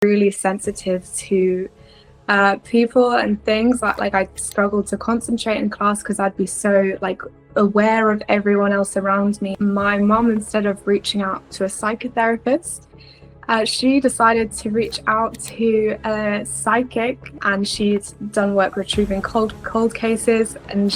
really sensitive to people and things that, like, I struggled to concentrate in class because I'd be so like aware of everyone else around me. My mom, instead of reaching out to a psychotherapist, she decided to reach out to a psychic, and she's done work retrieving cold cases, and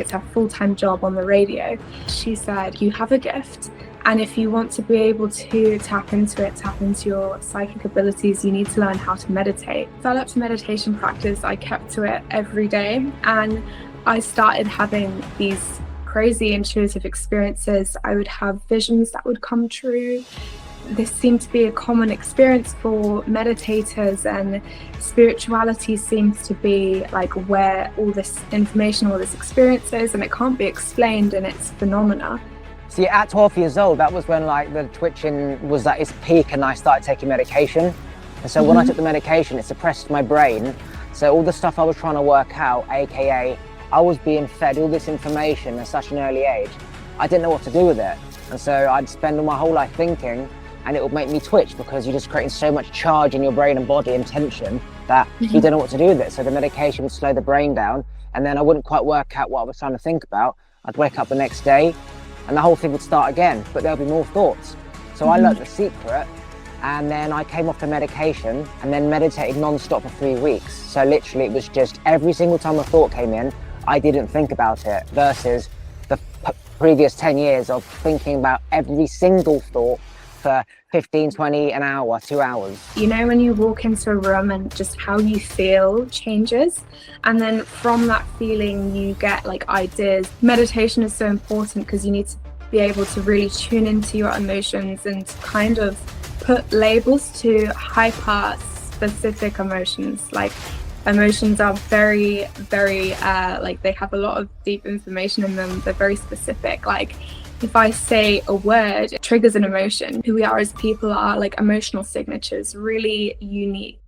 it's her full-time job on the radio. She said, you have a gift, and if you want to be able to tap into your psychic abilities, you need to learn how to meditate. Developed a meditation practice. I kept to it every day, and I started having these crazy intuitive experiences. I would have visions that would come true. This seemed to be a common experience for meditators, and spirituality seems to be like where all this information, all this experience is, and it can't be explained, and it's phenomena. See, at 12 years old, that was when like the twitching was at its peak, and I started taking medication. And so when I took the medication, it suppressed my brain. So all the stuff I was trying to work out, AKA, I was being fed all this information at such an early age. I didn't know what to do with it. And so I'd spend my whole life thinking, and it would make me twitch because you're just creating so much charge in your brain and body and tension that you don't know what to do with it. So the medication would slow the brain down, and then I wouldn't quite work out what I was trying to think about. I'd wake up the next day and the whole thing would start again, but there'll be more thoughts. So I learned the secret, and then I came off the medication and then meditated non-stop for 3 weeks. So literally it was just every single time a thought came in, I didn't think about it, versus the previous 10 years of thinking about every single thought for 15, 20, an hour, 2 hours. You know, when you walk into a room and just how you feel changes, and then from that feeling you get like ideas. Meditation is so important because you need to be able to really tune into your emotions and kind of put labels to hyper specific emotions. Like, emotions are very, very like, they have a lot of deep information in them. They're very specific. Like, if I say a word, it triggers an emotion. Who we are as people are like emotional signatures, really unique.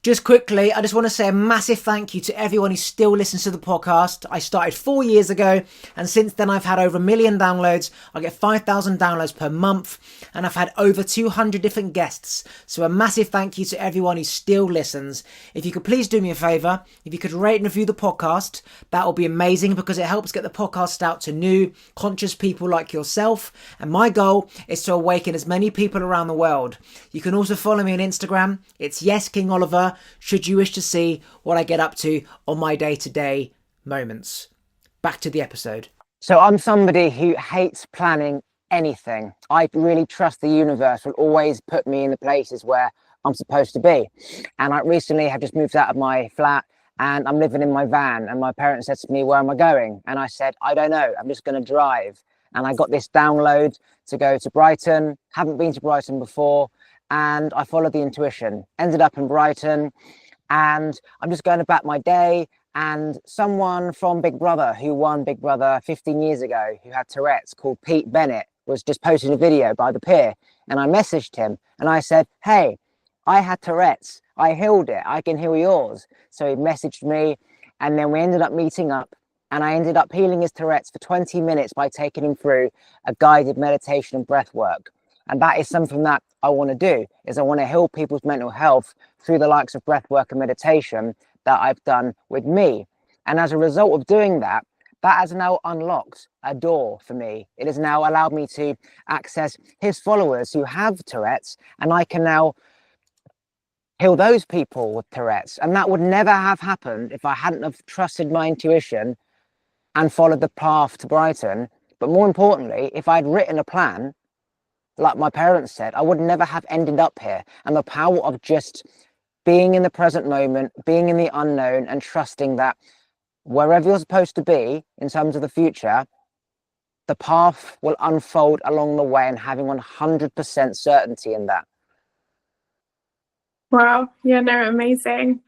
Just quickly, I just want to say a massive thank you to everyone who still listens to the podcast. I started 4 years ago, and since then I've had over 1 million downloads. I get 5,000 downloads per month, and I've had over 200 different guests. So a massive thank you to everyone who still listens. If you could please do me a favour, if you could rate and review the podcast, that would be amazing, because it helps get the podcast out to new, conscious people like yourself. And my goal is to awaken as many people around the world. You can also follow me on Instagram. It's YesKingOliver, should you wish to see what I get up to on my day-to-day moments. Back to the episode. So I'm somebody who hates planning anything. I really trust the universe will always put me in the places where I'm supposed to be. And I recently have just moved out of my flat, and I'm living in my van, and my parents said to me, where am I going? And I said, I don't know, I'm just going to drive. And I got this download to go to Brighton. Haven't been to Brighton before. And I followed the intuition, ended up in Brighton, and I'm just going about my day. And someone from Big Brother, who won Big Brother 15 years ago, who had Tourette's, called Pete Bennett, was just posting a video by the pier. And I messaged him and I said, hey, I had Tourette's, I healed it, I can heal yours. So he messaged me, and then we ended up meeting up, and I ended up healing his Tourette's for 20 minutes by taking him through a guided meditation and breath work. And that is something that I want to do, is I want to heal people's mental health through the likes of breath work and meditation that I've done with me. And as a result of doing that, that has now unlocked a door for me. It has now allowed me to access his followers who have Tourette's, and I can now heal those people with Tourette's. And that would never have happened if I hadn't have trusted my intuition and followed the path to Brighton. But more importantly, if I'd written a plan, like my parents said, I would never have ended up here. And the power of just being in the present moment, being in the unknown, and trusting that wherever you're supposed to be in terms of the future, the path will unfold along the way, and having 100% certainty in that. Wow. Yeah, no, amazing.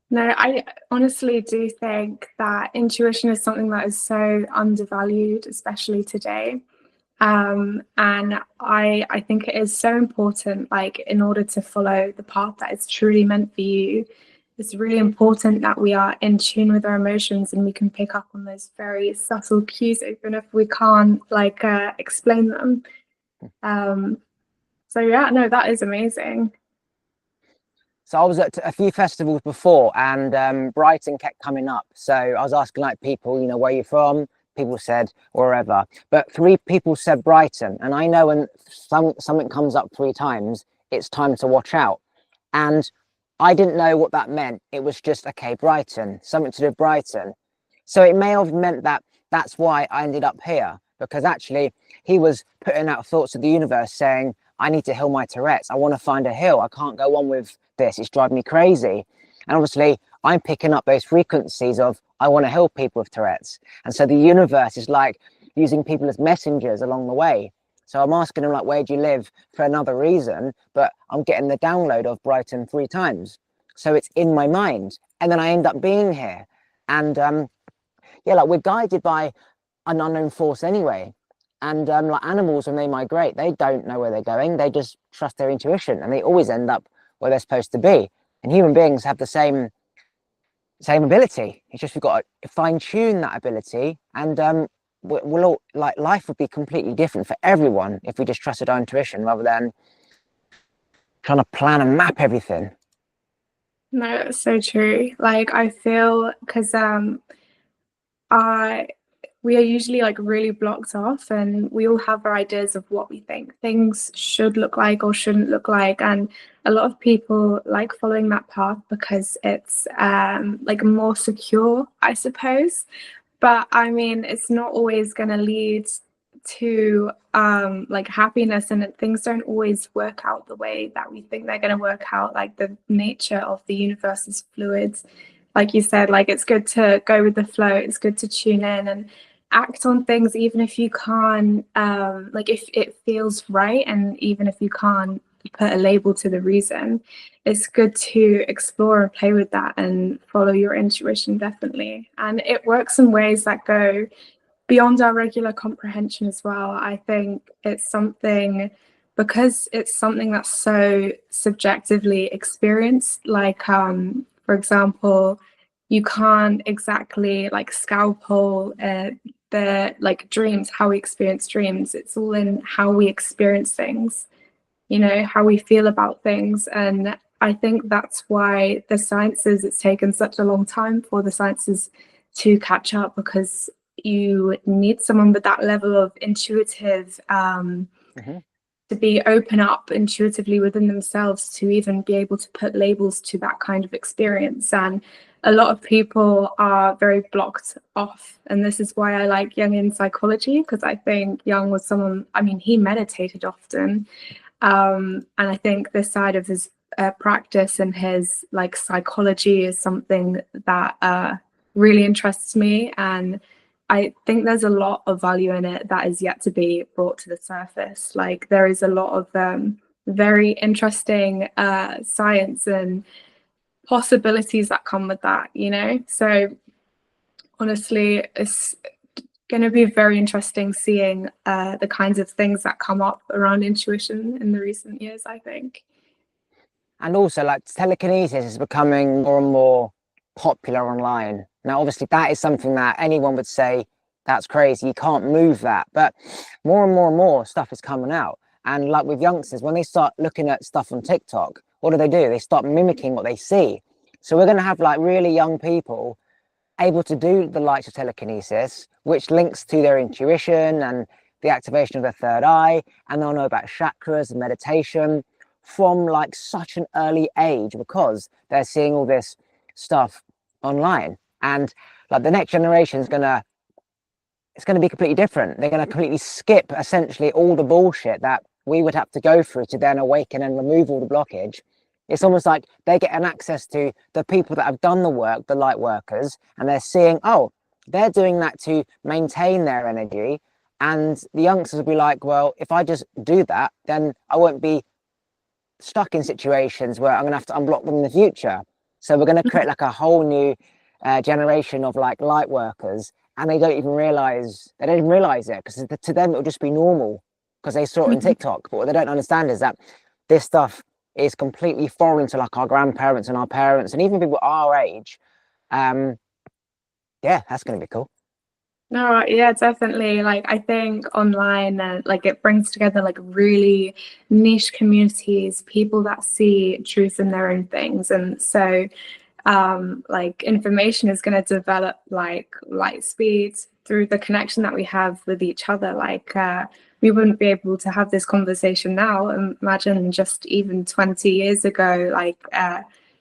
No, I honestly do think that intuition is something that is so undervalued, especially today. And I think it is so important, like, in order to follow the path that is truly meant for you, it's really important that we are in tune with our emotions, and we can pick up on those very subtle cues, even if we can't explain them. So yeah, no, that is amazing. So I was at a few festivals before, and Brighton kept coming up. So I was asking like people, you know, where you're from? People said wherever, but 3 people said Brighton. And I know when something comes up 3 times, it's time to watch out. And I didn't know what that meant. It was just, okay, Brighton, something to do with Brighton. So it may have meant that that's why I ended up here, because actually he was putting out thoughts of the universe saying, I need to heal my Tourette's. I want to find a hill. I can't go on with this. It's driving me crazy. And obviously I'm picking up those frequencies of, I want to help people with Tourette's. And so the universe is like using people as messengers along the way. So I'm asking them like, where do you live, for another reason, but I'm getting the download of Brighton 3 times. So it's in my mind. And then I end up being here. And yeah, like we're guided by an unknown force anyway. And like animals, when they migrate, they don't know where they're going. They just trust their intuition, and they always end up where they're supposed to be. And human beings have the same ability. It's just we've got to fine tune that ability, and we'll all, like, life would be completely different for everyone if we just trusted our intuition rather than trying to plan and map everything. No, it's so true. Like I feel because I we are usually like really blocked off, and we all have our ideas of what we think things should look like or shouldn't look like. And a lot of people like following that path because it's like more secure, I suppose. But I mean, it's not always going to lead to like happiness, and things don't always work out the way that we think they're going to work out. Like the nature of the universe is fluid. Like you said, like it's good to go with the flow. It's good to tune in and act on things even if you can't like if it feels right, and even if you can't put a label to the reason, it's good to explore and play with that and follow your intuition, definitely. And it works in ways that go beyond our regular comprehension as well. I think it's something, because it's something that's so subjectively experienced, like for example, you can't exactly like scalpel the like dreams, how we experience dreams. It's all in how we experience things, you know, how we feel about things. And I think that's why the sciences, it's taken such a long time for the sciences to catch up, because you need someone with that level of intuitive to be open up intuitively within themselves to even be able to put labels to that kind of experience. And a lot of people are very blocked off, and this is why I like Jungian psychology, because I think Jung was someone, I mean, he meditated often, and I think this side of his practice and his like psychology is something that really interests me. And I think there's a lot of value in it that is yet to be brought to the surface. Like there is a lot of very interesting science and possibilities that come with that, you know? So honestly, it's going to be very interesting seeing the kinds of things that come up around intuition in the recent years, I think. And also, like, telekinesis is becoming more and more popular online. Now, obviously, that is something that anyone would say, that's crazy, you can't move that. But more and more and more stuff is coming out. And like with youngsters, when they start looking at stuff on TikTok, what do? They start mimicking what they see. So we're going to have like really young people able to do the likes of telekinesis, which links to their intuition and the activation of the third eye. And they'll know about chakras and meditation from like such an early age, because they're seeing all this stuff online. And like the next generation is it's going to be completely different. They're going to completely skip essentially all the bullshit that we would have to go through to then awaken and remove all the blockage. It's almost like they get an access to the people that have done the work, the light workers, and they're seeing, oh, they're doing that to maintain their energy. And the youngsters will be like, well, if I just do that, then I won't be stuck in situations where I'm going to have to unblock them in the future. So we're going to create like a whole new generation of like light workers, and they don't even realize it, because to them it'll just be normal because they saw it on TikTok. But what they don't understand is that this stuff is completely foreign to like our grandparents and our parents and even people our age. Yeah, that's going to be cool. No, yeah, definitely. Like, I think online, like, it brings together like really niche communities, people that see truth in their own things. And so, like, information is going to develop like light speed through the connection that we have with each other. Like, we wouldn't be able to have this conversation now. Imagine just even 20 years ago, like,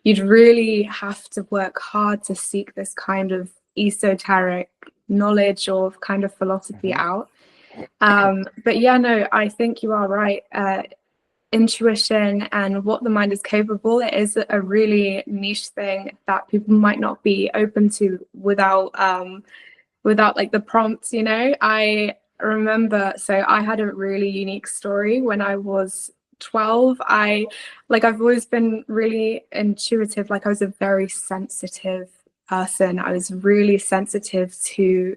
you'd really have to work hard to seek this kind of esoteric knowledge or kind of philosophy out. But yeah, no, I think you are right. Intuition and what the mind is capable, it is a really niche thing that people might not be open to without like the prompts, you know. I remember, so I had a really unique story when I was 12. I've always been really intuitive. Like, I was a very sensitive person. I was really sensitive to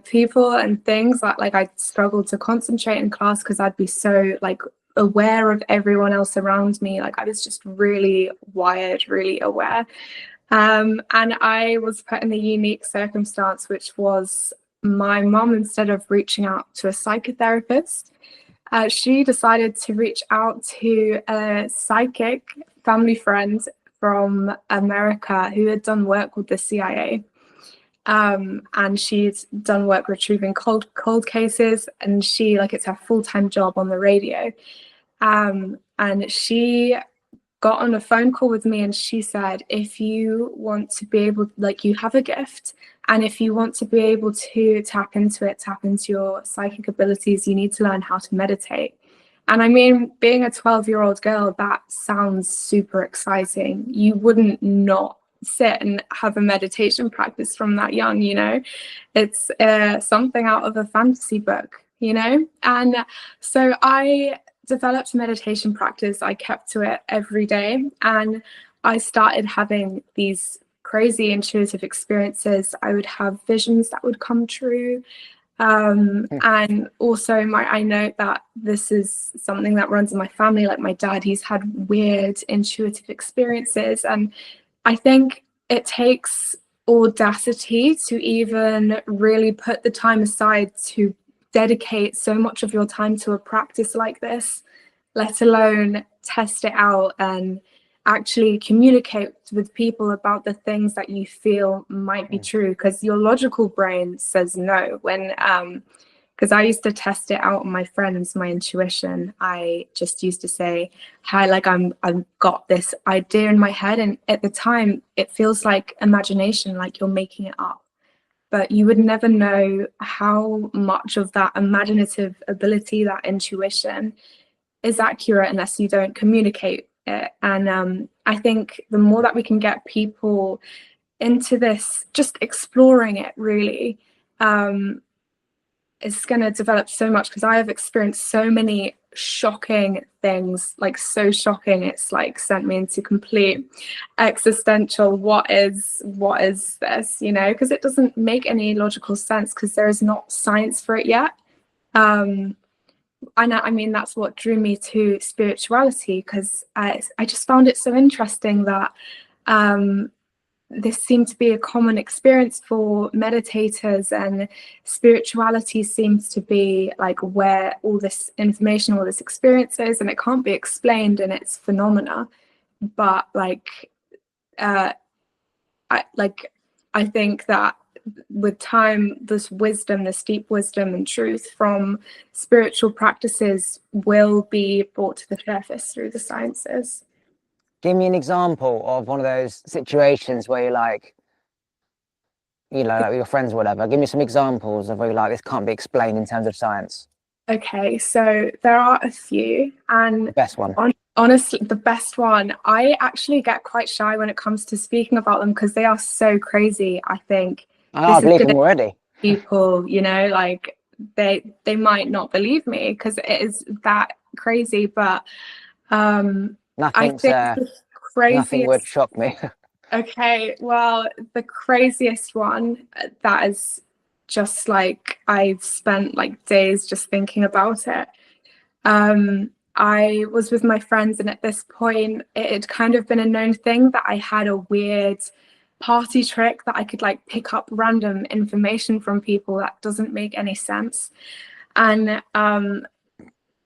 people and things that, like, I struggled to concentrate in class because I'd be so like aware of everyone else around me. Like, I was just really wired, really aware. And I was put in the unique circumstance, which was my mom, instead of reaching out to a psychotherapist, she decided to reach out to a psychic family friend from America who had done work with the CIA. And she'd done work retrieving cold cases, and she, like, it's her full-time job on the radio. And she got on a phone call with me, and she said, if you want to be able, like, you have a gift, and if you want to be able to tap into it, tap into your psychic abilities, you need to learn how to meditate. And I mean, being a 12-year-old girl, that sounds super exciting. You wouldn't not sit and have a meditation practice from that young, you know. It's something out of a fantasy book, you know. And so I developed a meditation practice. I kept to it every day, and I started having these crazy intuitive experiences. I would have visions that would come true. And also, I know that this is something that runs in my family. Like, my dad, he's had weird intuitive experiences, and I think it takes audacity to even really put the time aside to dedicate so much of your time to a practice like this, let alone test it out and actually communicate with people about the things that you feel might be true, because your logical brain says no. When because I used to test it out on my friends, my intuition. I just used to say, hi, like, I've got this idea in my head. And at the time, it feels like imagination, like you're making it up. But you would never know how much of that imaginative ability, that intuition, is accurate unless you don't communicate it. And I think the more that we can get people into this, just exploring it, really, it's going to develop so much, because I have experienced so many shocking things, like, so shocking, it's like sent me into complete existential what is this, you know, because it doesn't make any logical sense, because there is not science for it yet. And I mean, that's what drew me to spirituality, because I just found it so interesting that this seemed to be a common experience for meditators, and spirituality seems to be like where all this information, all this experience is, and it can't be explained, and it's phenomena. But I think that with time, this wisdom, this deep wisdom and truth from spiritual practices will be brought to the surface through the sciences. Give me an example of one of those situations where you're like, you know, like with your friends or whatever. Give me some examples of where you're like, this can't be explained in terms of science. Okay, so there are a few, and The best one. Honestly, the best one, I actually get quite shy when it comes to speaking about them, because they are so crazy. I think I believe them already. People, you know, like, they might not believe me because it is that crazy, but I think the craziest, nothing would shock me. okay, well, the craziest one that is just like, I've spent like days just thinking about it. I was with my friends, and at this point, it had kind of been a known thing that I had a weird party trick that I could like pick up random information from people that doesn't make any sense. And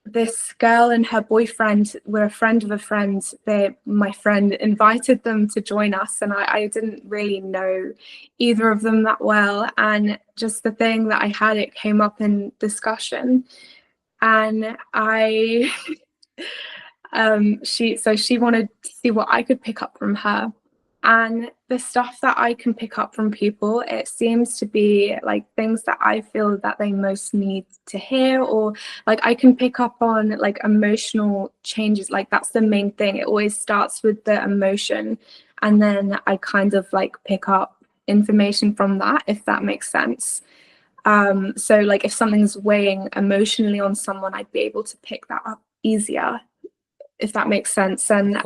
this girl and her boyfriend were a friend of a friend. My friend invited them to join us, and I didn't really know either of them that well. And just the thing that I had, it came up in discussion, and she wanted to see what I could pick up from her. And the stuff that I can pick up from people, it seems to be like things that I feel that they most need to hear, or like I can pick up on like emotional changes. Like that's the main thing. It always starts with the emotion, and then I kind of like pick up information from that, if that makes sense. So like if something's weighing emotionally on someone, I'd be able to pick that up easier, if that makes sense. And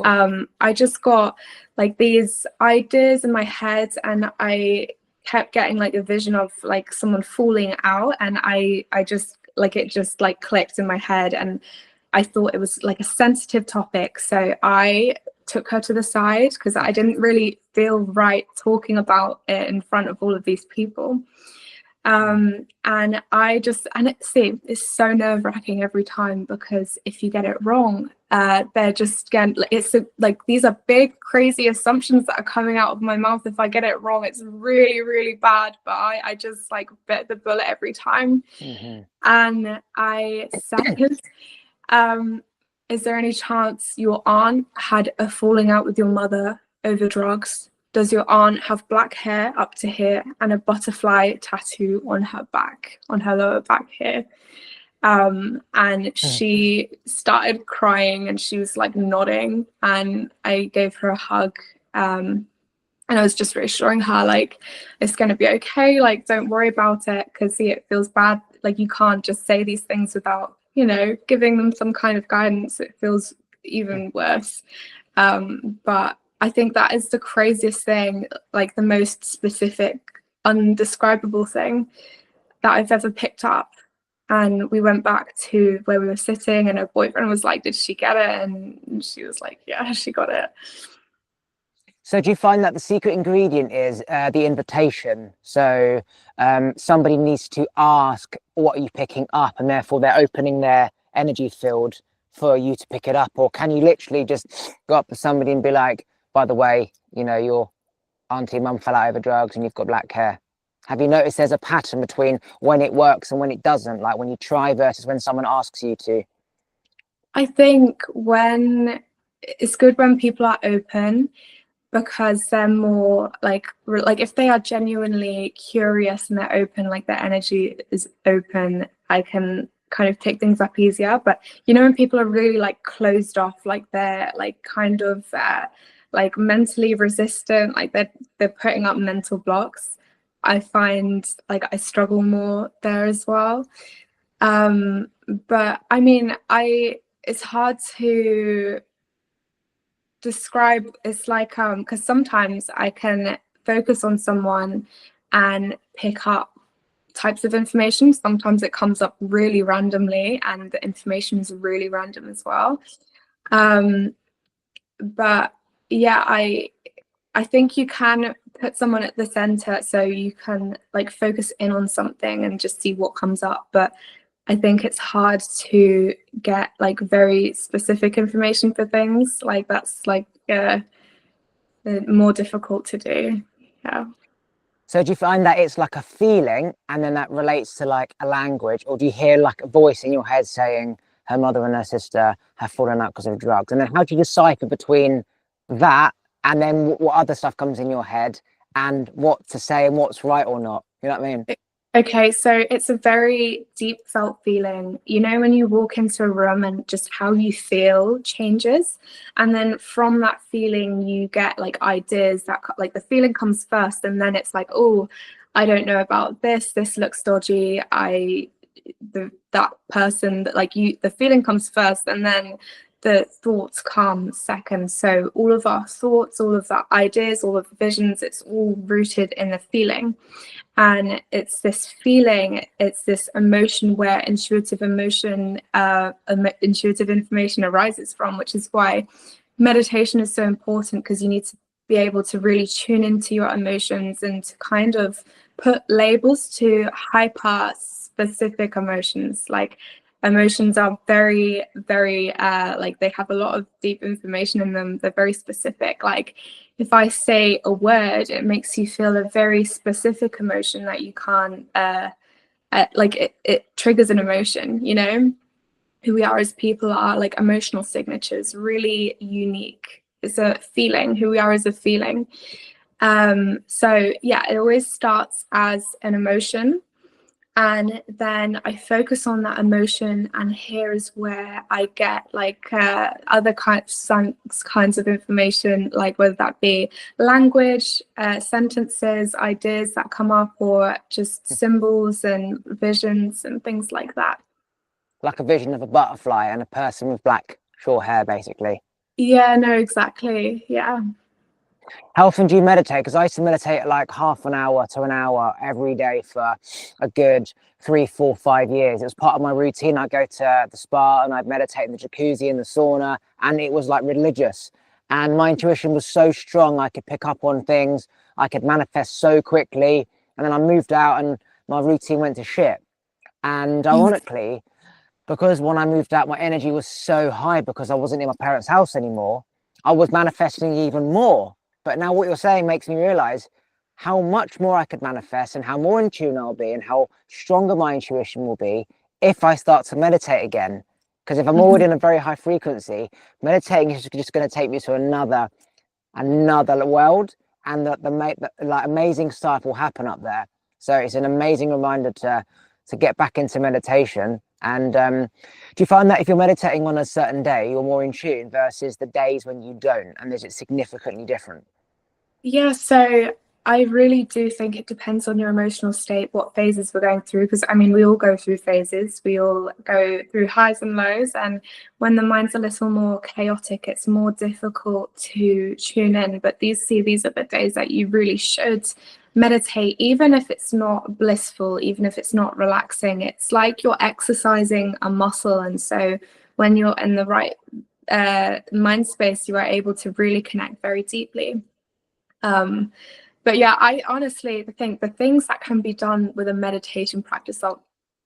I just got like these ideas in my head, and I kept getting like a vision of like someone falling out, and I just like it just like clicked in my head, and I thought it was like a sensitive topic. So I took her to the side because I didn't really feel right talking about it in front of all of these people. And it's so nerve-wracking every time, because if you get it wrong, they're just like these are big crazy assumptions that are coming out of my mouth. If I get it wrong, it's really, really bad, but I just like bit the bullet every time. And I said, is there any chance your aunt had a falling out with your mother over drugs? Does your aunt have black hair up to here and a butterfly tattoo on her back, on her lower back here? And she started crying, and she was like nodding, and I gave her a hug. And I was just reassuring her, like, it's going to be okay. Like, don't worry about it, because it feels bad. Like, you can't just say these things without, giving them some kind of guidance. It feels even worse. But I think that is the craziest thing, like the most specific, undescribable thing that I've ever picked up. And we went back to where we were sitting, and her boyfriend was like, did she get it? And she was like, yeah, she got it. So do you find that the secret ingredient is the invitation? So somebody needs to ask, what are you picking up? And therefore they're opening their energy field for you to pick it up. Or can you literally just go up to somebody and be like, by the way, your auntie mum fell out over drugs and you've got black hair? Have you noticed there's a pattern between when it works and when it doesn't, like when you try versus when someone asks you to? I think it's good when people are open, because they're more like if they are genuinely curious and they're open, like their energy is open, I can kind of pick things up easier. But when people are really like closed off, like they're like kind of like mentally resistant, like they're putting up mental blocks, I find like I struggle more there as well. But I mean, it's hard to describe. It's like because sometimes I can focus on someone and pick up types of information. Sometimes it comes up really randomly, and the information is really random as well. But yeah, I think you can put someone at the center, so you can like focus in on something and just see what comes up. But I think it's hard to get like very specific information for things. Like that's like more difficult to do. Yeah. So do you find that it's like a feeling and then that relates to like a language, or do you hear like a voice in your head saying her mother and her sister have fallen out because of drugs? And then how do you decipher between that and then what other stuff comes in your head and what to say and what's right or not? You know what I mean? Okay, so it's a very deep felt feeling. When you walk into a room and just how you feel changes. And then from that feeling, you get like ideas that like the feeling comes first. And then it's like, oh, I don't know about this. This looks dodgy. That person that like you, the feeling comes first, and then the thoughts come second. So all of our thoughts, all of our ideas, all of the visions, it's all rooted in the feeling. And it's this feeling, it's this emotion where intuitive information arises from, which is why meditation is so important, because you need to be able to really tune into your emotions and to kind of put labels to hyper specific emotions. Like emotions are very, very like they have a lot of deep information in them. They're very specific. Like if I say a word, it makes you feel a very specific emotion that you can't like it triggers an emotion, you know. Who we are as people are like emotional signatures, really unique. It's a feeling. Who we are is a feeling. So yeah, it always starts as an emotion, and then I focus on that emotion, and here is where I get like other kinds of information, like whether that be language, sentences, ideas that come up, or just symbols and visions and things like that. Like a vision of a butterfly and a person with black short hair, basically. Yeah, no, exactly. Yeah. How often do you meditate? Because I used to meditate like half an hour to an hour every day for a good 3, 4, 5 years. It was part of my routine. I'd go to the spa and I'd meditate in the jacuzzi and the sauna, and it was like religious. And my intuition was so strong, I could pick up on things, I could manifest so quickly. And then I moved out and my routine went to shit. And ironically, because when I moved out, my energy was so high because I wasn't in my parents' house anymore, I was manifesting even more. But now what you're saying makes me realize how much more I could manifest and how more in tune I'll be and how stronger my intuition will be if I start to meditate again. Because if I'm already in a very high frequency, meditating is just going to take me to another world, and the like amazing stuff will happen up there. So it's an amazing reminder to get back into meditation. And do you find that if you're meditating on a certain day, you're more in tune versus the days when you don't? And is it significantly different? Yeah, so I really do think it depends on your emotional state, what phases we're going through. Because I mean, we all go through phases, we all go through highs and lows. And when the mind's a little more chaotic, it's more difficult to tune in. But these are the days that you really should meditate, even if it's not blissful, even if it's not relaxing. It's like you're exercising a muscle. And so when you're in the right mind space, you are able to really connect very deeply. But yeah, I honestly think the things that can be done with a meditation practice are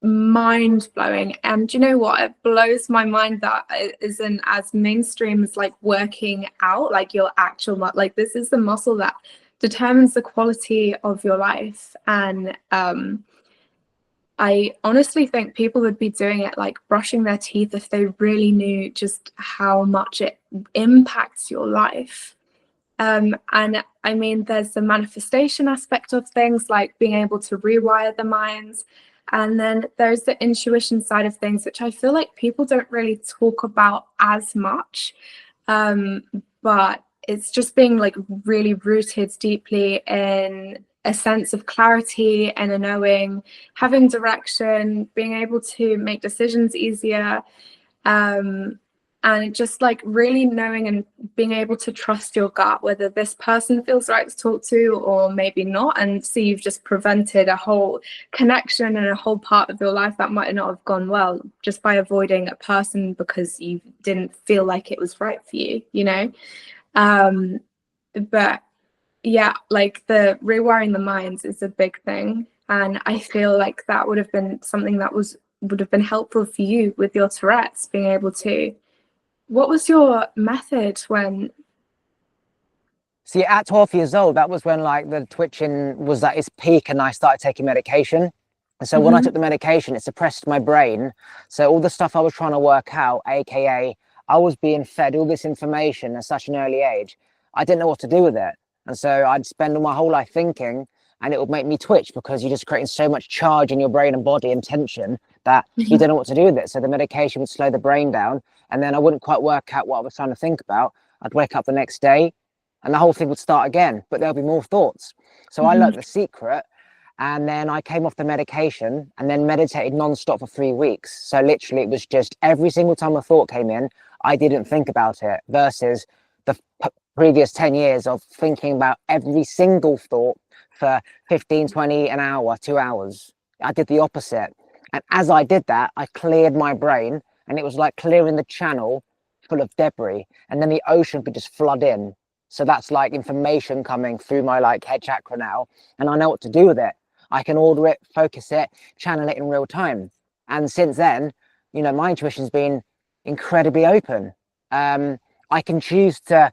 mind blowing. And you know what? It blows my mind that it isn't as mainstream as like working out, like your actual, like this is the muscle that determines the quality of your life. And I honestly think people would be doing it like brushing their teeth if they really knew just how much it impacts your life. And I mean, there's the manifestation aspect of things, like being able to rewire the minds. And then there's the intuition side of things, which I feel like people don't really talk about as much. But it's just being like really rooted deeply in a sense of clarity and a knowing, having direction, being able to make decisions easier. And just like really knowing and being able to trust your gut, whether this person feels right to talk to or maybe not. And so you've just prevented a whole connection and a whole part of your life that might not have gone well just by avoiding a person because you didn't feel like it was right for you, you know? But yeah, like the rewiring the minds is a big thing. And I feel like that would have been something that would have been helpful for you with your Tourette's, being able to. What was your method when? See, at 12 years old, that was when like the twitching was at its peak and I started taking medication. And so when I took the medication, it suppressed my brain. So all the stuff I was trying to work out, AKA, I was being fed all this information at such an early age. I didn't know what to do with it. And so I'd spend all my whole life thinking, and it would make me twitch because you're just creating so much charge in your brain and body and tension that you don't know what to do with it. So the medication would slow the brain down, and then I wouldn't quite work out what I was trying to think about. I'd wake up the next day and the whole thing would start again, but there'll be more thoughts. So I learned the secret, and then I came off the medication and then meditated non-stop for 3 weeks. So literally it was just every single time a thought came in, I didn't think about it, versus the previous 10 years of thinking about every single thought for 15, 20, an hour, 2 hours. I did the opposite. And as I did that, I cleared my brain, and it was like clearing the channel full of debris, and then the ocean could just flood in. So that's like information coming through my like head chakra now, and I know what to do with it. I can order it, focus it, channel it in real time. And since then, you know, my intuition's been incredibly open. I can choose to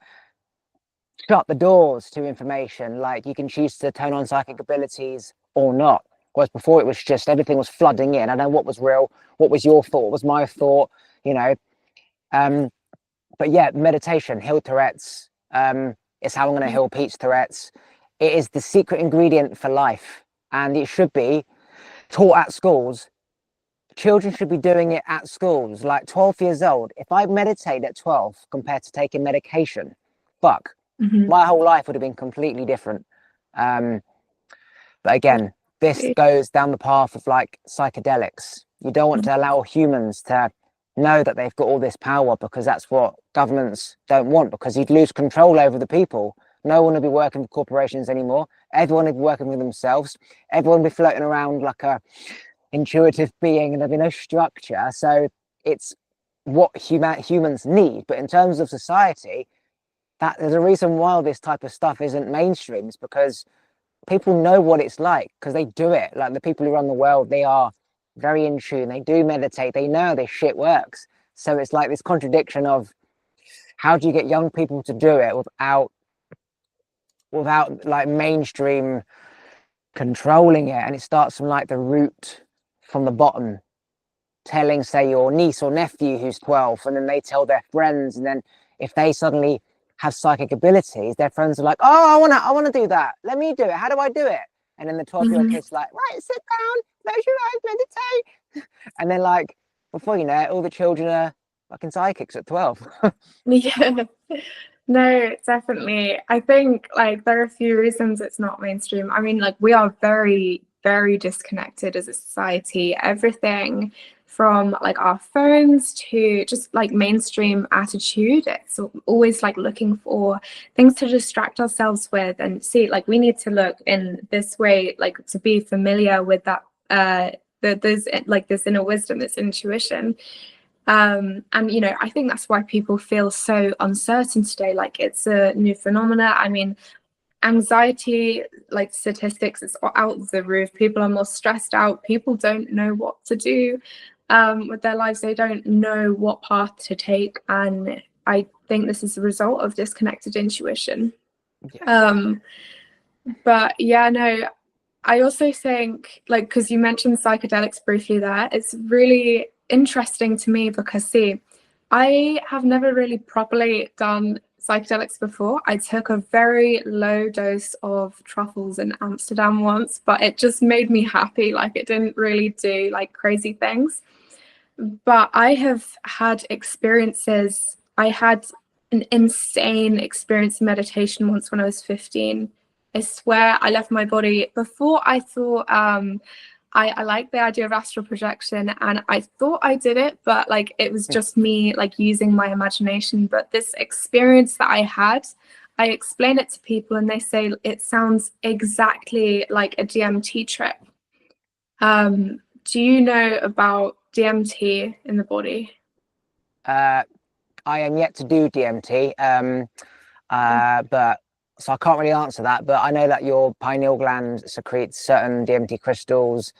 shut the doors to information. Like you can choose to turn on psychic abilities or not. Whereas before it was just everything was flooding in. I know what was real, what was your thought, what was my thought, you know. But yeah, meditation, heal Tourette's. It's how I'm going to heal Pete's Tourette's. It is the secret ingredient for life, and it should be taught at schools. Children should be doing it at schools, like 12 years old. If I meditate at 12 compared to taking medication, fuck, my whole life would have been completely different. But again, this goes down the path of like psychedelics. You don't want to allow humans to know that they've got all this power, because that's what governments don't want, because you'd lose control over the people. No one would be working for corporations anymore. Everyone would be working for themselves. Everyone would be floating around like a intuitive being, and there'd be no structure. So it's what humans need. But in terms of society, that there's a reason why this type of stuff isn't mainstream. It's because people know what it's like, because they do it. Like the people who run the world, they are very in tune. They do meditate. They know this shit works. So it's like this contradiction of how do you get young people to do it without like mainstream controlling it? And it starts from like the root, from the bottom, telling, say, your niece or nephew who's 12, and then they tell their friends, and then if they suddenly have psychic abilities, their friends are like, oh, I want to do that, let me do it, how do I do it? And then the 12-year-old kid's like, right, sit down, close your eyes, meditate. And then like before you know it, all the children are fucking psychics at 12. Yeah. No, definitely. I think like there are a few reasons it's not mainstream. I mean, like we are very, very disconnected as a society. Everything from like our phones to just like mainstream attitude. It's always like looking for things to distract ourselves with, and see like we need to look in this way, like to be familiar with that there's like this inner wisdom, this intuition. And you know, I think that's why people feel so uncertain today. Like it's a new phenomena. I mean, anxiety, like statistics, it's out of the roof. People are more stressed out. People don't know what to do with their lives. They don't know what path to take, and I think this is a result of disconnected intuition. But yeah, no, I also think, like, because you mentioned psychedelics briefly there, it's really interesting to me because, see, I have never really properly done psychedelics before. I took a very low dose of truffles in Amsterdam once, but it just made me happy. Like, it didn't really do like crazy things. But I have had experiences. I had an insane experience in meditation once when I was 15. I swear I left my body. Before I thought I like the idea of astral projection, and I thought I did it, but like it was just me like using my imagination. But this experience that I had, I explain it to people and they say it sounds exactly like a DMT trip. Do you know about DMT in the body? I am yet to do DMT, but so I can't really answer that. But I know that your pineal gland secretes certain DMT crystals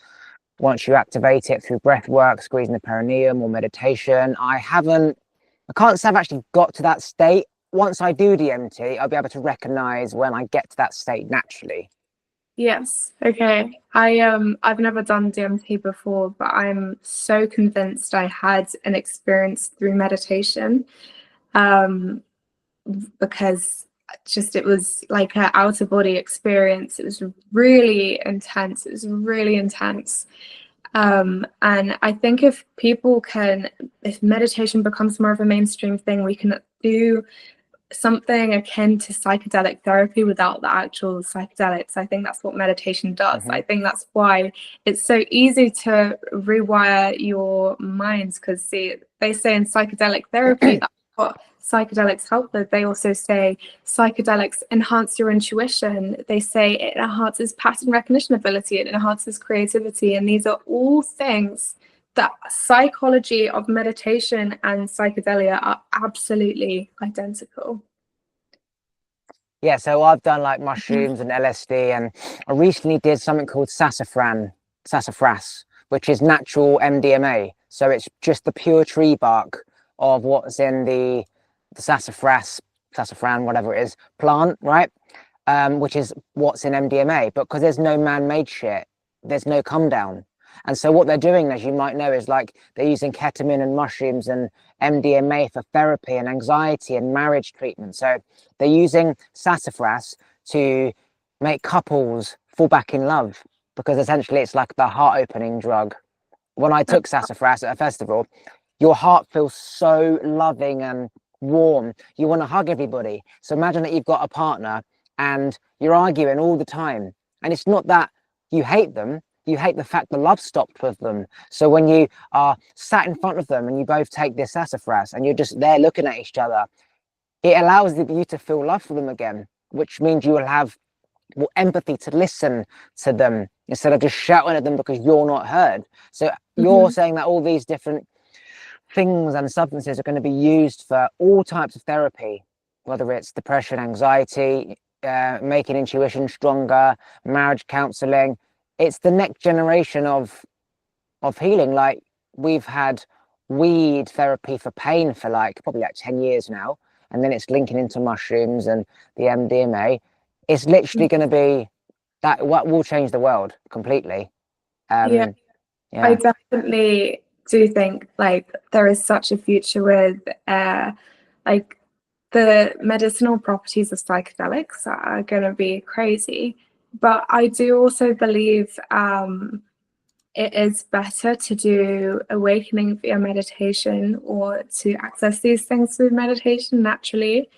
once you activate it through breath work, squeezing the perineum, or meditation. I can't say I've actually got to that state. Once I do DMT, I'll be able to recognize when I get to that state naturally. Yes. Okay. I've never done DMT before, but I'm so convinced I had an experience through meditation, because just it was like an outer body experience. It was really intense. It was really intense. And I think if meditation becomes more of a mainstream thing, we can do something akin to psychedelic therapy without the actual psychedelics. I think that's what meditation does. I think that's why it's so easy to rewire your minds, because see, they say in psychedelic therapy that's what psychedelics help with. They also say psychedelics enhance your intuition. They say it enhances pattern recognition ability, it enhances creativity, and these are all things that psychology of meditation and psychedelia are absolutely identical. Yeah, so I've done like mushrooms and LSD, and I recently did something called sassafras, which is natural MDMA. So it's just the pure tree bark of what's in the sassafran, whatever it is, plant, right? Which is what's in MDMA. But because there's no man-made shit, there's no come down. And so what they're doing, as you might know, is like they're using ketamine and mushrooms and MDMA for therapy and anxiety and marriage treatment. So they're using sassafras to make couples fall back in love, because essentially it's like the heart opening drug. When I took sassafras at a festival, your heart feels so loving and warm. You want to hug everybody. So imagine that you've got a partner and you're arguing all the time. And it's not that you hate them, you hate the fact the love stopped with them. So when you are sat in front of them and you both take this sassafras and you're just there looking at each other, it allows you to feel love for them again, which means you will have more empathy to listen to them instead of just shouting at them because you're not heard. So you're saying that all these different things and substances are going to be used for all types of therapy, whether it's depression, anxiety, making intuition stronger, marriage counseling. It's the next generation of healing. Like, we've had weed therapy for pain for like probably like 10 years now, and then it's linking into mushrooms and the MDMA. It's literally going to be that what will change the world completely. Yeah, I definitely do think like there is such a future with like the medicinal properties of psychedelics are going to be crazy. But I do also believe it is better to do awakening via meditation or to access these things through meditation naturally.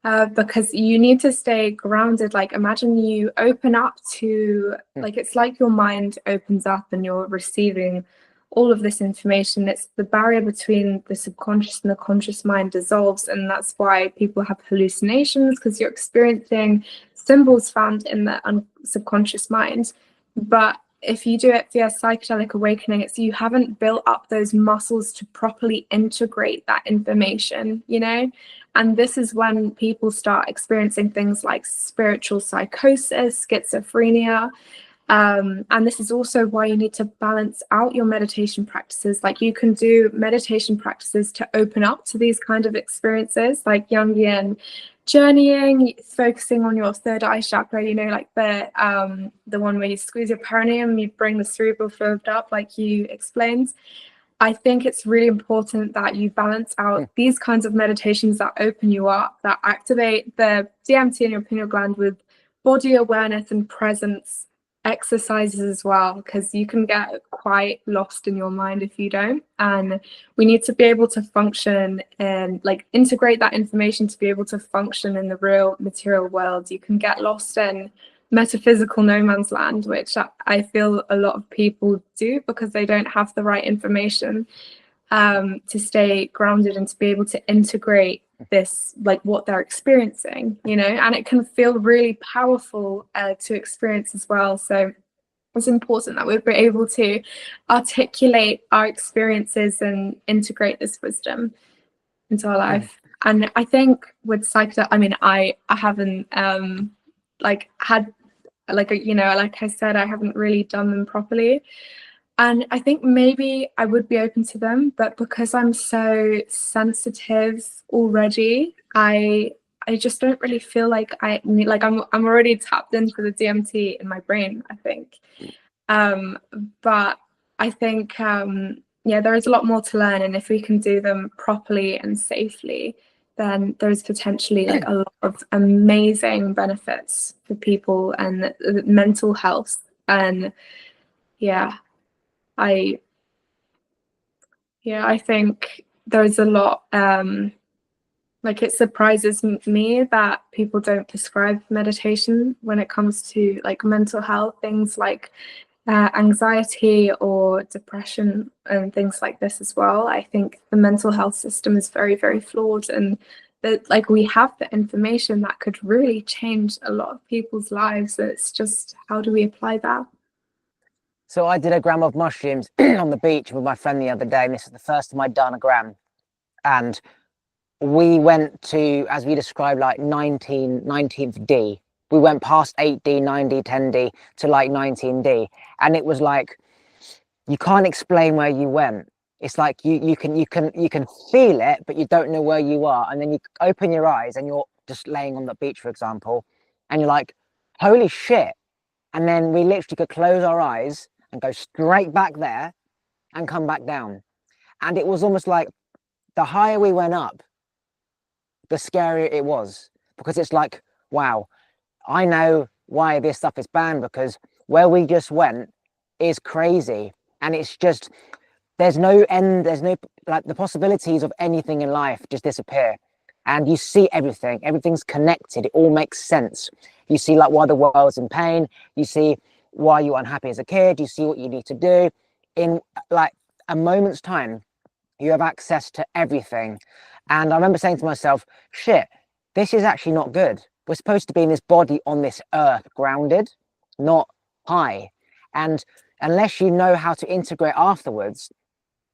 Because you need to stay grounded. Like, imagine you open up to, like, it's like your mind opens up and you're receiving all of this information. It's the barrier between the subconscious and the conscious mind dissolves, and that's why people have hallucinations, because you're experiencing symbols found in the subconscious mind. But if you do it via psychedelic awakening, it's you haven't built up those muscles to properly integrate that information, you know? And this is when people start experiencing things like spiritual psychosis, schizophrenia. And this is also why you need to balance out your meditation practices. Like, you can do meditation practices to open up to these kind of experiences, like Jungian journeying, focusing on your third eye chakra, you know, like the one where you squeeze your perineum, you bring the cerebral fluid up, like you explained. I think it's really important that you balance out these kinds of meditations that open you up, that activate the DMT in your pineal gland, with body awareness and presence exercises as well, because you can get quite lost in your mind if you don't. And we need to be able to function and like integrate that information to be able to function in the real material world. You can get lost in metaphysical no man's land, which I feel a lot of people do because they don't have the right information to stay grounded and to be able to integrate this, like what they're experiencing, you know. And it can feel really powerful to experience as well. So it's important that we're able to articulate our experiences and integrate this wisdom into our life. And I think with psychedelic, I mean, I haven't like had like you know, like I said, I haven't really done them properly. And I think maybe I would be open to them, but because I'm so sensitive already, I just don't really feel like I need, like I'm already tapped into the DMT in my brain, I think. But I think yeah, there is a lot more to learn, and if we can do them properly and safely, then there's potentially like a lot of amazing benefits for people and mental health. And yeah, I think there's a lot, like it surprises me that people don't prescribe meditation when it comes to like mental health, things like anxiety or depression and things like this as well. I think the mental health system is very, very flawed, and that like we have the information that could really change a lot of people's lives. It's just, how do we apply that? So I did a gram of mushrooms on the beach with my friend the other day, and this is the first time I'd done a gram. And we went to, as we described, like 19th D. We went past 8D, 9D, 10D to like 19D. And it was like, you can't explain where you went. It's like you can feel it, but you don't know where you are. And then you open your eyes and you're just laying on the beach, for example, and you're like, holy shit. And then we literally could close our eyes and go straight back there and come back down. And it was almost like the higher we went up, the scarier it was, because it's like, wow, I know why this stuff is banned, because where we just went is crazy. And it's just, there's no end, there's no, like, the possibilities of anything in life just disappear. And you see everything, everything's connected, it all makes sense. You see like why the world's in pain, you see why you're unhappy as a kid, you see what you need to do. In like a moment's time, you have access to everything. And I remember saying to myself, shit, this is actually not good. We're supposed to be in this body on this earth, grounded, not high. And unless you know how to integrate afterwards,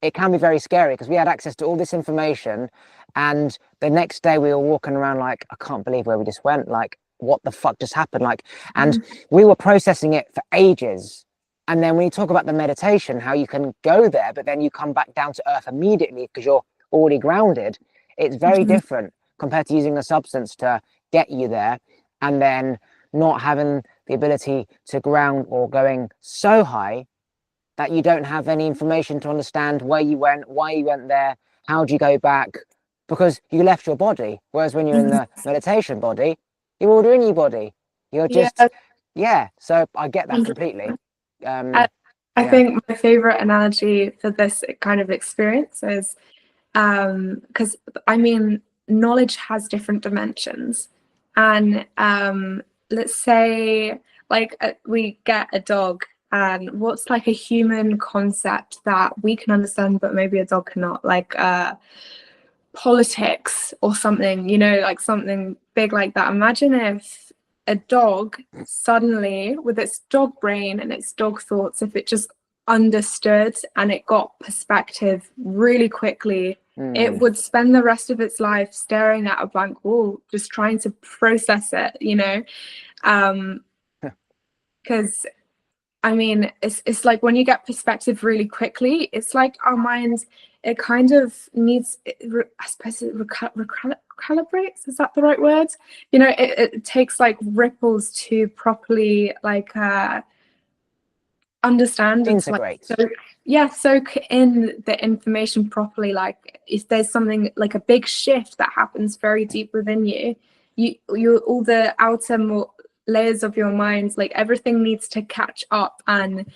it can be very scary, because we had access to all this information, and the next day we were walking around like, I can't believe where we just went. Like, what the fuck just happened? Like, and we were processing it for ages. And then when you talk about the meditation, how you can go there, but then you come back down to earth immediately because you're already grounded, it's very different compared to using a substance to get you there, and then not having the ability to ground, or going so high that you don't have any information to understand where you went, why you went there, how do you go back, because you left your body. Whereas when you're in the meditation body, you're already in your body. You're just, yeah. So I get that completely. I think my favorite analogy for this kind of experience is, because I mean, knowledge has different dimensions, and let's say like we get a dog, and what's like a human concept that we can understand but maybe a dog cannot, like politics or something, you know, like something big like that. Imagine if a dog suddenly, with its dog brain and its dog thoughts, if it just understood and it got perspective really quickly, it would spend the rest of its life staring at a blank wall, just trying to process it, you know. Because I mean, it's like when you get perspective really quickly, it's like our mind, it kind of needs, I suppose it recalibrates, is that the right word? You know, it takes like ripples to properly like understand and to, like, soak in the information properly. Like if there's something like a big shift that happens very deep within you, you all the outer more layers of your mind, like everything needs to catch up, and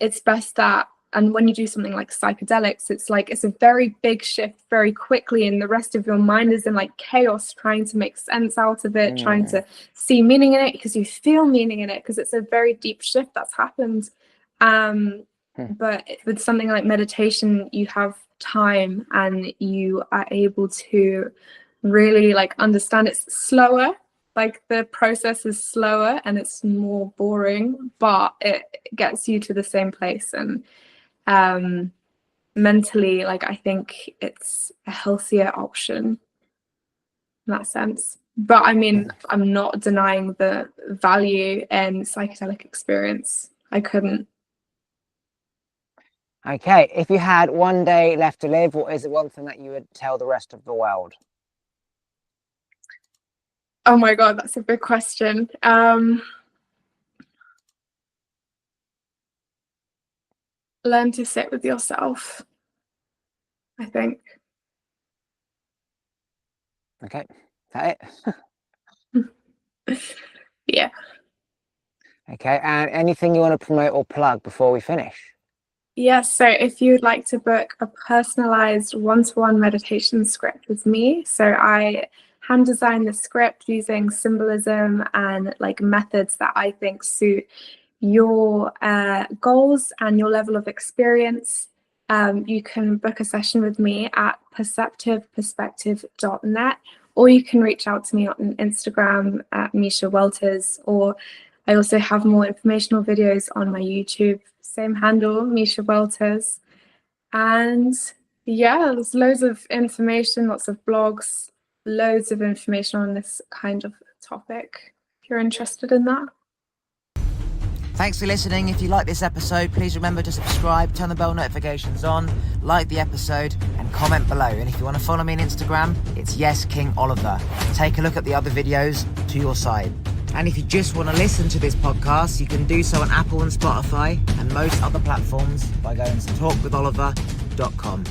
it's best that, and when you do something like psychedelics, it's like it's a very big shift very quickly, and the rest of your mind is in like chaos, trying to make sense out of it, trying to see meaning in it, because you feel meaning in it, because it's a very deep shift that's happened. But with something like meditation, you have time and you are able to really like understand. It's slower, like the process is slower and it's more boring, but it gets you to the same place. And mentally, like I think it's a healthier option in that sense. But I mean, I'm not denying the value in psychedelic experience. I couldn't. Okay, if you had one day left to live, what is the one thing that you would tell the rest of the world? Oh my God, that's a big question. Learn to sit with yourself, I think. Okay, is that it? Yeah. Okay, and anything you want to promote or plug before we finish? Yes, so if you'd like to book a personalized one-to-one meditation script with me, so I hand design the script using symbolism and like methods that I think suit your goals and your level of experience. You can book a session with me at perceptiveperspective.net, or you can reach out to me on Instagram at Misia Welters, or I also have more informational videos on my YouTube, same handle, Misia Welters. And Yeah, there's loads of information, lots of blogs, loads of information on this kind of topic, if you're interested in that. Thanks for listening. If you like this episode, please remember to subscribe, turn the bell notifications on, like the episode, and comment below. And if you want to follow me on Instagram, it's YesKingOliver. Take a look at the other videos to your side. And if you just want to listen to this podcast, you can do so on Apple and Spotify and most other platforms by going to talkwitholiver.com.